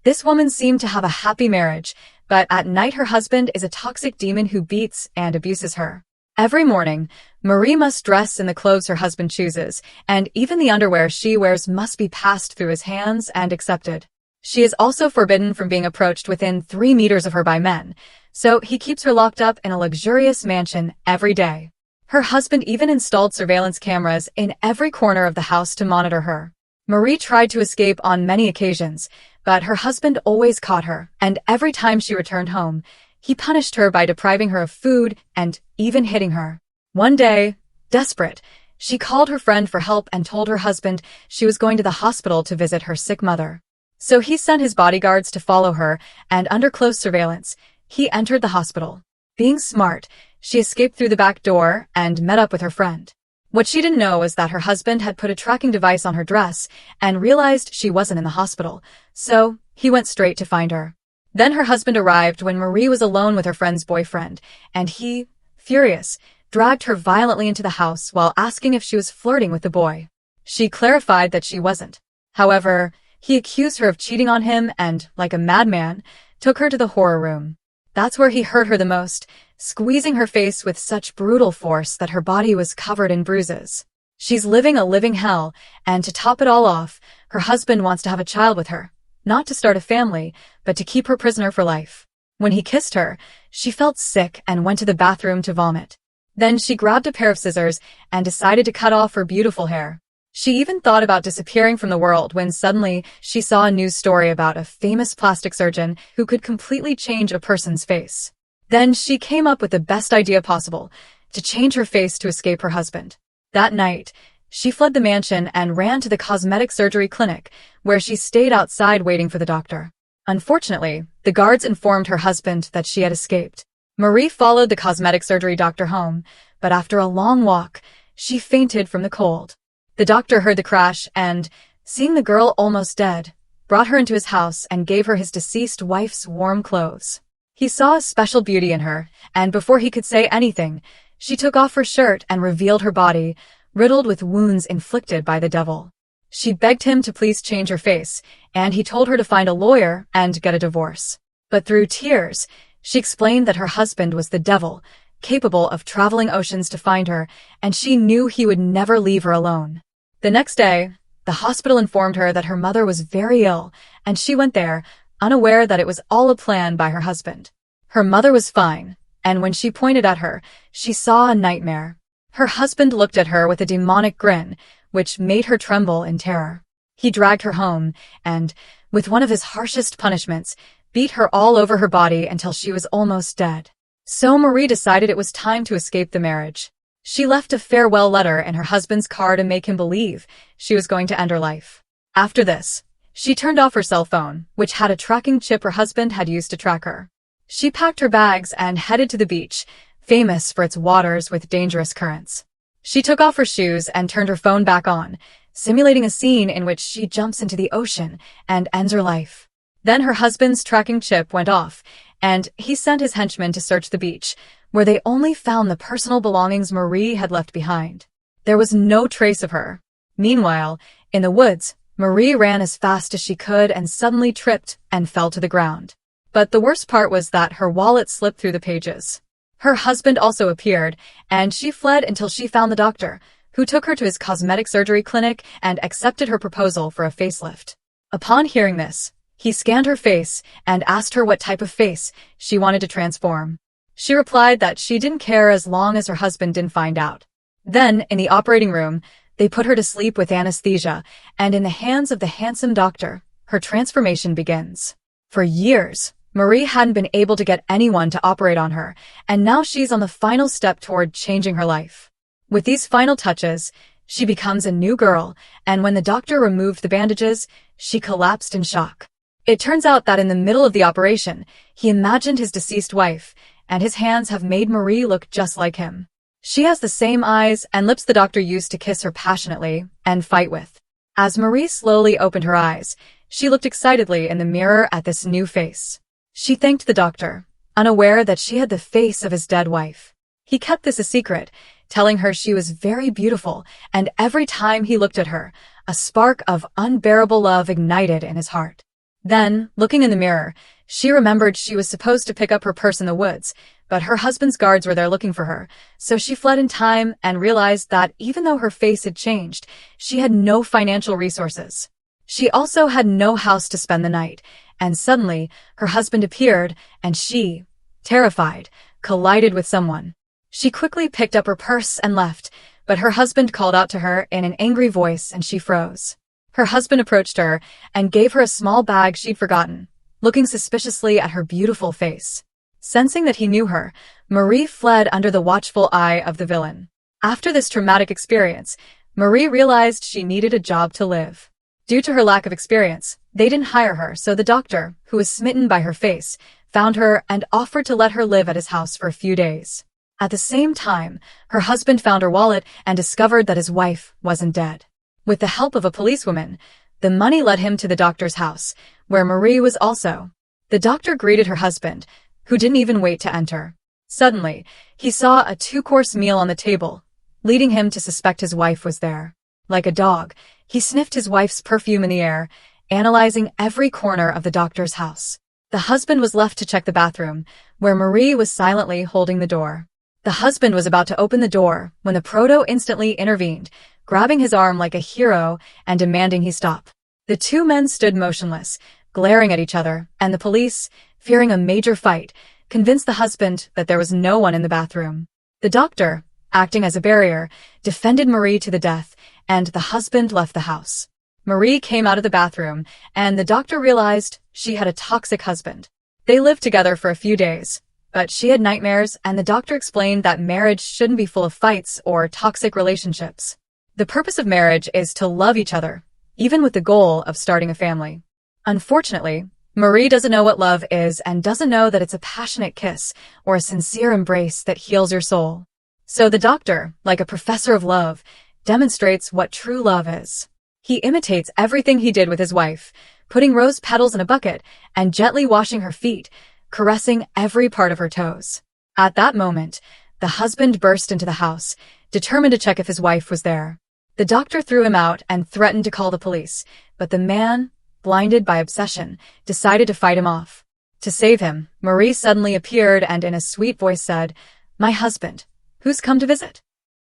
This woman seemed to have a happy marriage, but at night her husband is a toxic demon who beats and abuses her. Every morning, Marie must dress in the clothes her husband chooses, and even the underwear she wears must be passed through his hands and accepted. She is also forbidden from being approached within 3 meters of her by men, so he keeps her locked up in a luxurious mansion every day. Her husband even installed surveillance cameras in every corner of the house to monitor her. Marie tried to escape on many occasions, but her husband always caught her, and every time she returned home, he punished her by depriving her of food and even hitting her. One day, desperate, she called her friend for help and told her husband she was going to the hospital to visit her sick mother. So he sent his bodyguards to follow her, and under close surveillance, he entered the hospital. Being smart, she escaped through the back door and met up with her friend. What she didn't know was that her husband had put a tracking device on her dress and realized she wasn't in the hospital, so he went straight to find her. Then her husband arrived when Marie was alone with her friend's boyfriend, and he, furious, dragged her violently into the house while asking if she was flirting with the boy. She clarified that she wasn't. However, he accused her of cheating on him and, like a madman, took her to the horror room. That's where he hurt her the most, squeezing her face with such brutal force that her body was covered in bruises. She's living a living hell, and to top it all off, her husband wants to have a child with her. Not to start a family, but to keep her prisoner for life. When he kissed her, she felt sick and went to the bathroom to vomit. Then she grabbed a pair of scissors and decided to cut off her beautiful hair. She even thought about disappearing from the world when suddenly she saw a news story about a famous plastic surgeon who could completely change a person's face. Then she came up with the best idea possible, to change her face to escape her husband. That night, she fled the mansion and ran to the cosmetic surgery clinic, where she stayed outside waiting for the doctor. Unfortunately, the guards informed her husband that she had escaped. Marie followed the cosmetic surgery doctor home, but after a long walk, she fainted from the cold. The doctor heard the crash and, seeing the girl almost dead, brought her into his house and gave her his deceased wife's warm clothes. He saw a special beauty in her, and before he could say anything, she took off her shirt and revealed her body, riddled with wounds inflicted by the devil. She begged him to please change her face, and he told her to find a lawyer and get a divorce. But through tears, she explained that her husband was the devil, capable of traveling oceans to find her, and she knew he would never leave her alone. The next day, the hospital informed her that her mother was very ill, and she went there, unaware that it was all a plan by her husband. Her mother was fine, and when she pointed at her, she saw a nightmare. Her husband looked at her with a demonic grin, which made her tremble in terror. He dragged her home, and, with one of his harshest punishments, beat her all over her body until she was almost dead. So Marie decided it was time to escape the marriage. She left a farewell letter in her husband's car to make him believe she was going to end her life. After this, she turned off her cell phone, which had a tracking chip her husband had used to track her. She packed her bags and headed to the beach, famous for its waters with dangerous currents. She took off her shoes and turned her phone back on, simulating a scene in which she jumps into the ocean and ends her life. Then her husband's tracking chip went off, and he sent his henchmen to search the beach, where they only found the personal belongings Marie had left behind. There was no trace of her. Meanwhile, in the woods, Marie ran as fast as she could and suddenly tripped and fell to the ground. But the worst part was that her wallet slipped through the pages. Her husband also appeared, and she fled until she found the doctor, who took her to his cosmetic surgery clinic and accepted her proposal for a facelift. Upon hearing this, he scanned her face and asked her what type of face she wanted to transform. She replied that she didn't care as long as her husband didn't find out. Then, in the operating room, they put her to sleep with anesthesia, and in the hands of the handsome doctor, her transformation begins. For years, Marie hadn't been able to get anyone to operate on her, and now she's on the final step toward changing her life. With these final touches, she becomes a new girl, and when the doctor removed the bandages, she collapsed in shock. It turns out that in the middle of the operation, he imagined his deceased wife, and his hands have made Marie look just like him. She has the same eyes and lips the doctor used to kiss her passionately and fight with. As Marie slowly opened her eyes, she looked excitedly in the mirror at this new face. She thanked the doctor, unaware that she had the face of his dead wife. He kept this a secret, telling her she was very beautiful, and every time he looked at her, a spark of unbearable love ignited in his heart. Then, looking in the mirror, she remembered she was supposed to pick up her purse in the woods, but her husband's guards were there looking for her, so she fled in time and realized that even though her face had changed, she had no financial resources. She also had no house to spend the night, and suddenly, her husband appeared, and she, terrified, collided with someone. She quickly picked up her purse and left, but her husband called out to her in an angry voice and she froze. Her husband approached her and gave her a small bag she'd forgotten, looking suspiciously at her beautiful face. Sensing that he knew her, Marie fled under the watchful eye of the villain. After this traumatic experience, Marie realized she needed a job to live. Due to her lack of experience, they didn't hire her, so the doctor, who was smitten by her face, found her and offered to let her live at his house for a few days. At the same time, her husband found her wallet and discovered that his wife wasn't dead. With the help of a policewoman, the money led him to the doctor's house, where Marie was also. The doctor greeted her husband, who didn't even wait to enter. Suddenly, he saw a 2-course meal on the table, leading him to suspect his wife was there. Like a dog, he sniffed his wife's perfume in the air, analyzing every corner of the doctor's house. The husband was left to check the bathroom, where Marie was silently holding the door. The husband was about to open the door when the proto instantly intervened, grabbing his arm like a hero and demanding he stop. The two men stood motionless, glaring at each other, and the police, fearing a major fight, convinced the husband that there was no one in the bathroom. The doctor, acting as a barrier, defended Marie to the death, and the husband left the house. Marie came out of the bathroom, and the doctor realized she had a toxic husband. They lived together for a few days, but she had nightmares, and the doctor explained that marriage shouldn't be full of fights or toxic relationships. The purpose of marriage is to love each other, even with the goal of starting a family. Unfortunately, Marie doesn't know what love is and doesn't know that it's a passionate kiss or a sincere embrace that heals your soul. So the doctor, like a professor of love, demonstrates what true love is. He imitates everything he did with his wife, putting rose petals in a bucket and gently washing her feet, caressing every part of her toes. At that moment, the husband burst into the house, determined to check if his wife was there. The doctor threw him out and threatened to call the police, but the man, blinded by obsession, decided to fight him off. To save him, Marie suddenly appeared and in a sweet voice said, "My husband, who's come to visit?"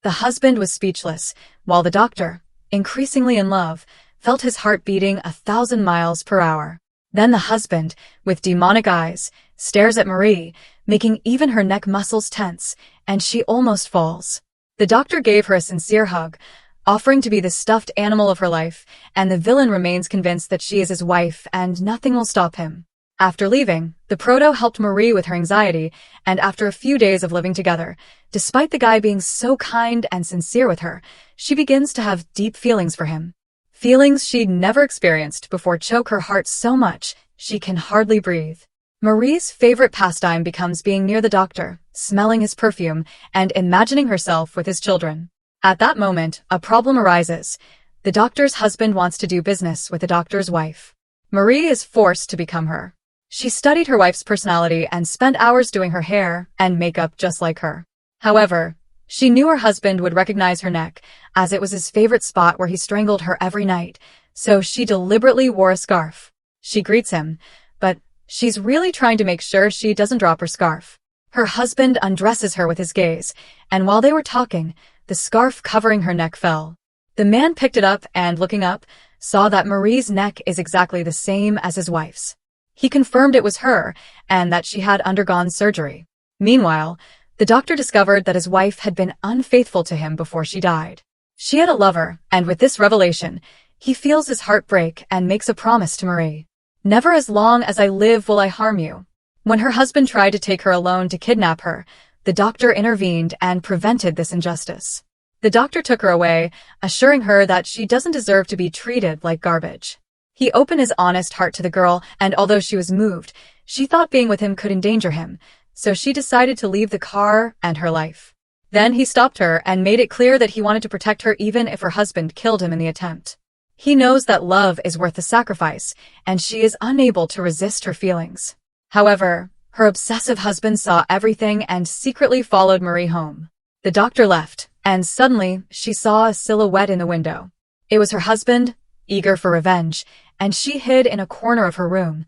The husband was speechless, while the doctor, increasingly in love, felt his heart beating 1,000 miles per hour. Then the husband, with demonic eyes, stares at Marie, making even her neck muscles tense, and she almost falls. The doctor gave her a sincere hug, offering to be the stuffed animal of her life, and the villain remains convinced that she is his wife and nothing will stop him. After leaving, the proto helped Marie with her anxiety, and after a few days of living together, despite the guy being so kind and sincere with her, she begins to have deep feelings for him. Feelings she'd never experienced before choke her heart so much she can hardly breathe. Marie's favorite pastime becomes being near the doctor, smelling his perfume, and imagining herself with his children. At that moment, a problem arises. The doctor's husband wants to do business with the doctor's wife. Marie is forced to become her. She studied her wife's personality and spent hours doing her hair and makeup just like her. However, she knew her husband would recognize her neck, as it was his favorite spot where he strangled her every night, so she deliberately wore a scarf. She greets him, but she's really trying to make sure she doesn't drop her scarf. Her husband undresses her with his gaze, and while they were talking, the scarf covering her neck fell. The man picked it up and, looking up, saw that Marie's neck is exactly the same as his wife's. He confirmed it was her, and that she had undergone surgery. Meanwhile, the doctor discovered that his wife had been unfaithful to him before she died. She had a lover, and with this revelation, he feels his heart break and makes a promise to Marie. "Never as long as I live will I harm you." When her husband tried to take her alone to kidnap her, the doctor intervened and prevented this injustice. The doctor took her away, assuring her that she doesn't deserve to be treated like garbage. He opened his honest heart to the girl, and although she was moved, she thought being with him could endanger him, so she decided to leave the car and her life. Then he stopped her and made it clear that he wanted to protect her even if her husband killed him in the attempt. He knows that love is worth the sacrifice, and she is unable to resist her feelings. However, her obsessive husband saw everything and secretly followed Marie home. The doctor left, and suddenly she saw a silhouette in the window. It was her husband, eager for revenge, and she hid in a corner of her room,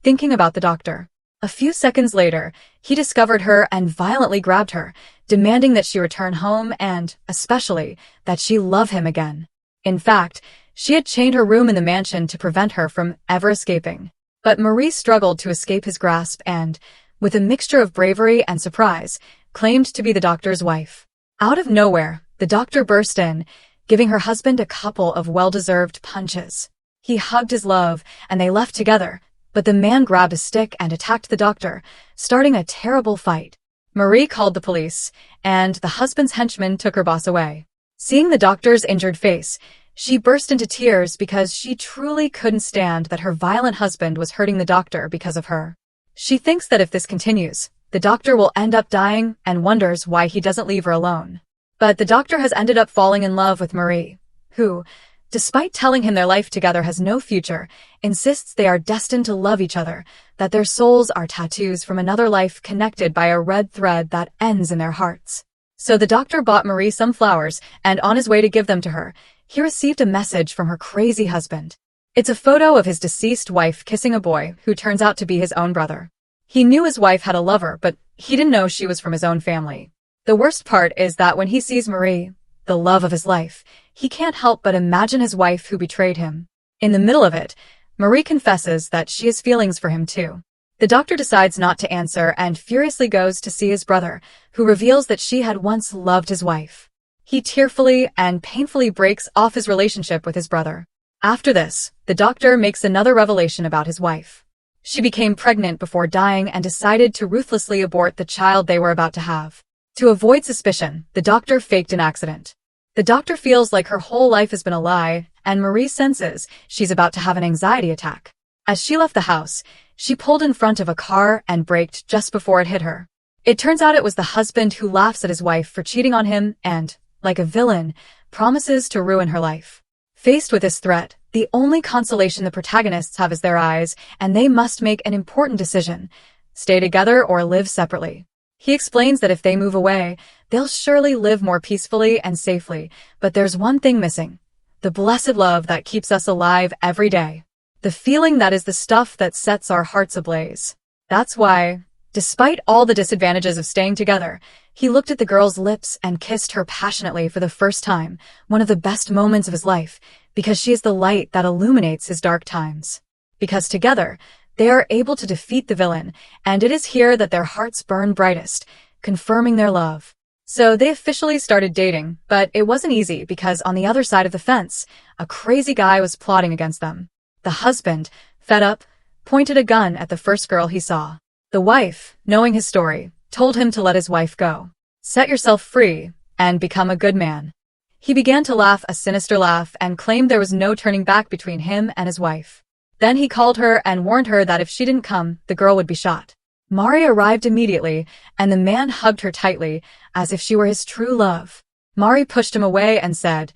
thinking about the doctor. A few seconds later, he discovered her and violently grabbed her, demanding that she return home and, especially, that she love him again. In fact, she had chained her room in the mansion to prevent her from ever escaping. But Marie struggled to escape his grasp and, with a mixture of bravery and surprise, claimed to be the doctor's wife. Out of nowhere, the doctor burst in, giving her husband a couple of well-deserved punches. He hugged his love, and they left together, but the man grabbed a stick and attacked the doctor, starting a terrible fight. Marie called the police, and the husband's henchman took her boss away. Seeing the doctor's injured face, she burst into tears because she truly couldn't stand that her violent husband was hurting the doctor because of her. She thinks that if this continues, the doctor will end up dying and wonders why he doesn't leave her alone. But the doctor has ended up falling in love with Marie, who, despite telling him their life together has no future, insists they are destined to love each other, that their souls are tattoos from another life connected by a red thread that ends in their hearts. So the doctor bought Marie some flowers, and on his way to give them to her, he received a message from her crazy husband. It's a photo of his deceased wife kissing a boy who turns out to be his own brother. He knew his wife had a lover, but he didn't know she was from his own family. The worst part is that when he sees Marie, the love of his life, he can't help but imagine his wife who betrayed him. In the middle of it, Marie confesses that she has feelings for him too. The doctor decides not to answer and furiously goes to see his brother, who reveals that she had once loved his wife. He tearfully and painfully breaks off his relationship with his brother. After this, the doctor makes another revelation about his wife. She became pregnant before dying and decided to ruthlessly abort the child they were about to have. To avoid suspicion, the doctor faked an accident. The doctor feels like her whole life has been a lie, and Marie senses she's about to have an anxiety attack. As she left the house, she pulled in front of a car and braked just before it hit her. It turns out it was the husband who laughs at his wife for cheating on him and, like a villain, promises to ruin her life. Faced with this threat, the only consolation the protagonists have is their eyes, and they must make an important decision: stay together or live separately. He explains that if they move away, they'll surely live more peacefully and safely, but there's one thing missing: the blessed love that keeps us alive every day. The feeling that is the stuff that sets our hearts ablaze. That's why, despite all the disadvantages of staying together, he looked at the girl's lips and kissed her passionately for the first time, one of the best moments of his life, because she is the light that illuminates his dark times. Because together, they are able to defeat the villain, and it is here that their hearts burn brightest, confirming their love. So they officially started dating, but it wasn't easy because on the other side of the fence, a crazy guy was plotting against them. The husband, fed up, pointed a gun at the first girl he saw. The wife, knowing his story, told him to let his wife go. Set yourself free, and become a good man. He began to laugh a sinister laugh and claimed there was no turning back between him and his wife. Then he called her and warned her that if she didn't come, the girl would be shot. Mari arrived immediately, and the man hugged her tightly, as if she were his true love. Mari pushed him away and said,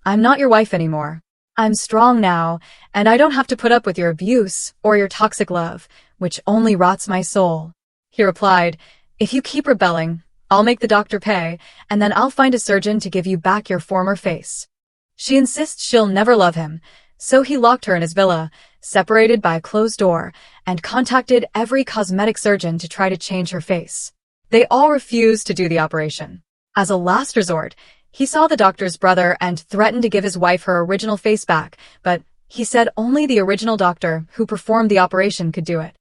"I'm not your wife anymore. I'm strong now, and I don't have to put up with your abuse or your toxic love, which only rots my soul." He replied, "If you keep rebelling, I'll make the doctor pay, and then I'll find a surgeon to give you back your former face." She insists she'll never love him, so he locked her in his villa, separated by a closed door, and contacted every cosmetic surgeon to try to change her face. They all refused to do the operation. As a last resort, he saw the doctor's brother and threatened to give his wife her original face back, but he said only the original doctor who performed the operation could do it.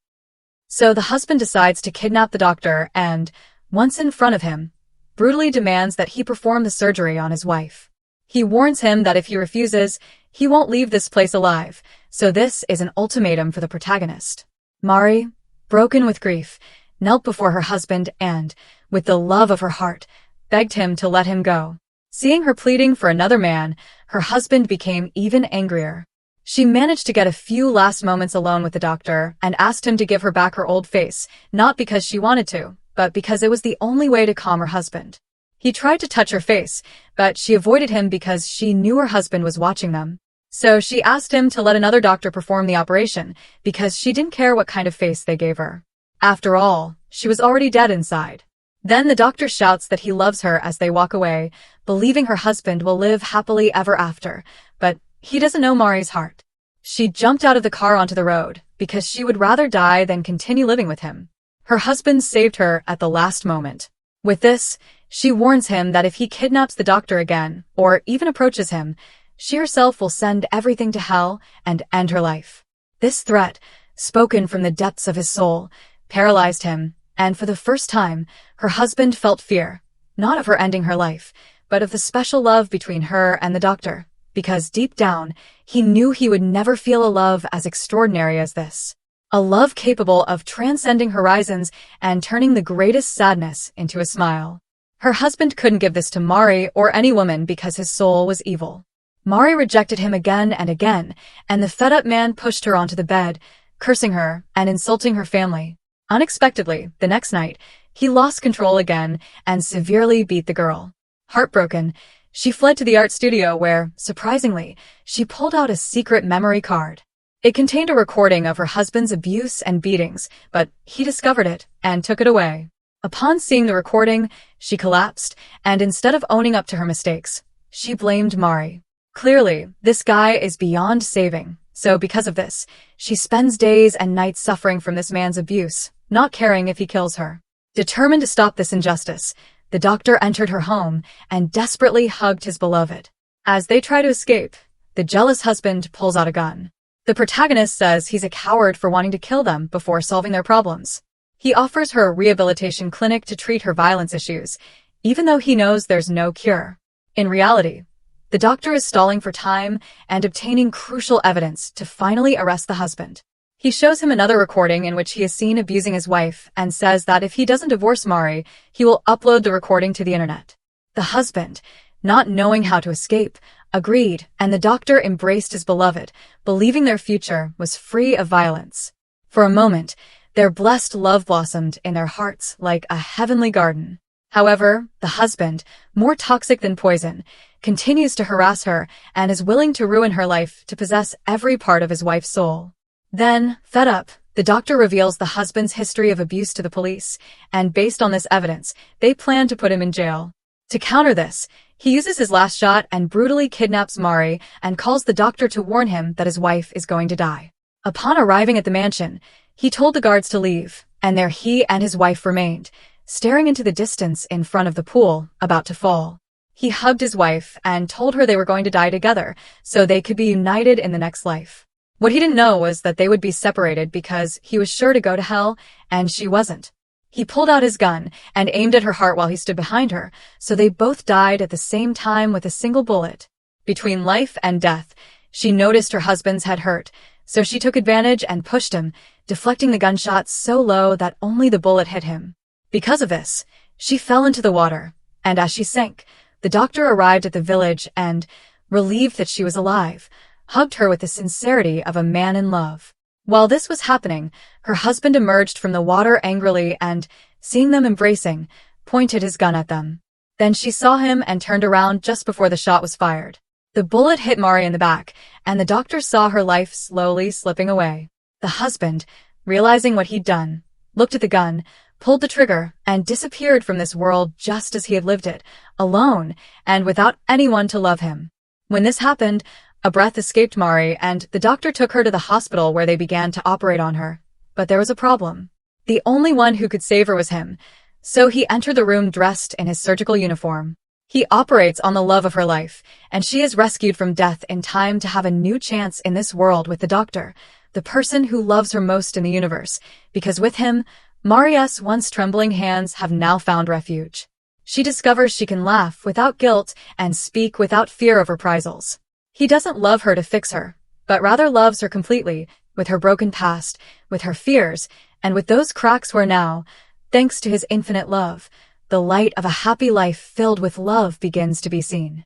So the husband decides to kidnap the doctor and, once in front of him, brutally demands that he perform the surgery on his wife. He warns him that if he refuses, he won't leave this place alive, so this is an ultimatum for the protagonist. Mari, broken with grief, knelt before her husband and, with the love of her heart, begged him to let him go. Seeing her pleading for another man, her husband became even angrier. She managed to get a few last moments alone with the doctor and asked him to give her back her old face, not because she wanted to, but because it was the only way to calm her husband. He tried to touch her face, but she avoided him because she knew her husband was watching them. So she asked him to let another doctor perform the operation, because she didn't care what kind of face they gave her. After all, she was already dead inside. Then the doctor shouts that he loves her as they walk away, believing her husband will live happily ever after, but he doesn't know Mari's heart. She jumped out of the car onto the road because she would rather die than continue living with him. Her husband saved her at the last moment. With this, she warns him that if he kidnaps the doctor again, or even approaches him, she herself will send everything to hell and end her life. This threat, spoken from the depths of his soul, paralyzed him, and for the first time, her husband felt fear, not of her ending her life, but of the special love between her and the doctor, because deep down, he knew he would never feel a love as extraordinary as this. A love capable of transcending horizons and turning the greatest sadness into a smile. Her husband couldn't give this to Mari or any woman because his soul was evil. Mari rejected him again and again, and the fed-up man pushed her onto the bed, cursing her and insulting her family. Unexpectedly, the next night, he lost control again and severely beat the girl. Heartbroken, she fled to the art studio where, surprisingly, she pulled out a secret memory card. It contained a recording of her husband's abuse and beatings, but he discovered it and took it away. Upon seeing the recording, she collapsed, and instead of owning up to her mistakes, she blamed Mari. Clearly, this guy is beyond saving, so because of this, she spends days and nights suffering from this man's abuse, not caring if he kills her. Determined to stop this injustice, the doctor entered her home and desperately hugged his beloved. As they try to escape, the jealous husband pulls out a gun. The protagonist says he's a coward for wanting to kill them before solving their problems. He offers her a rehabilitation clinic to treat her violence issues, even though he knows there's no cure. In reality, the doctor is stalling for time and obtaining crucial evidence to finally arrest the husband. He shows him another recording in which he is seen abusing his wife and says that if he doesn't divorce Mari, he will upload the recording to the internet. The husband, not knowing how to escape, agreed, and the doctor embraced his beloved, believing their future was free of violence. For a moment, their blessed love blossomed in their hearts like a heavenly garden. However, the husband, more toxic than poison, continues to harass her and is willing to ruin her life to possess every part of his wife's soul. Then, fed up, the doctor reveals the husband's history of abuse to the police, and based on this evidence, they plan to put him in jail. To counter this, he uses his last shot and brutally kidnaps Mari and calls the doctor to warn him that his wife is going to die. Upon arriving at the mansion, he told the guards to leave, and there he and his wife remained, staring into the distance in front of the pool, about to fall. He hugged his wife and told her they were going to die together, so they could be united in the next life. What he didn't know was that they would be separated because he was sure to go to hell, and she wasn't. He pulled out his gun and aimed at her heart while he stood behind her, so they both died at the same time with a single bullet. Between life and death, she noticed her husband's head hurt, so she took advantage and pushed him, deflecting the gunshot so low that only the bullet hit him. Because of this, she fell into the water, and as she sank, the doctor arrived at the village and, relieved that she was alive, hugged her with the sincerity of a man in love. While this was happening, her husband emerged from the water angrily and, seeing them embracing, pointed his gun at them. Then she saw him and turned around just before the shot was fired. The bullet hit Mari in the back, and the doctor saw her life slowly slipping away. The husband, realizing what he'd done, looked at the gun, pulled the trigger, and disappeared from this world just as he had lived it, alone and without anyone to love him. When this happened, a breath escaped Mari, and the doctor took her to the hospital where they began to operate on her. But there was a problem. The only one who could save her was him, so he entered the room dressed in his surgical uniform. He operates on the love of her life, and she is rescued from death in time to have a new chance in this world with the doctor, the person who loves her most in the universe, because with him, Mari's once trembling hands have now found refuge. She discovers she can laugh without guilt and speak without fear of reprisals. He doesn't love her to fix her, but rather loves her completely, with her broken past, with her fears, and with those cracks where now, thanks to his infinite love, the light of a happy life filled with love begins to be seen.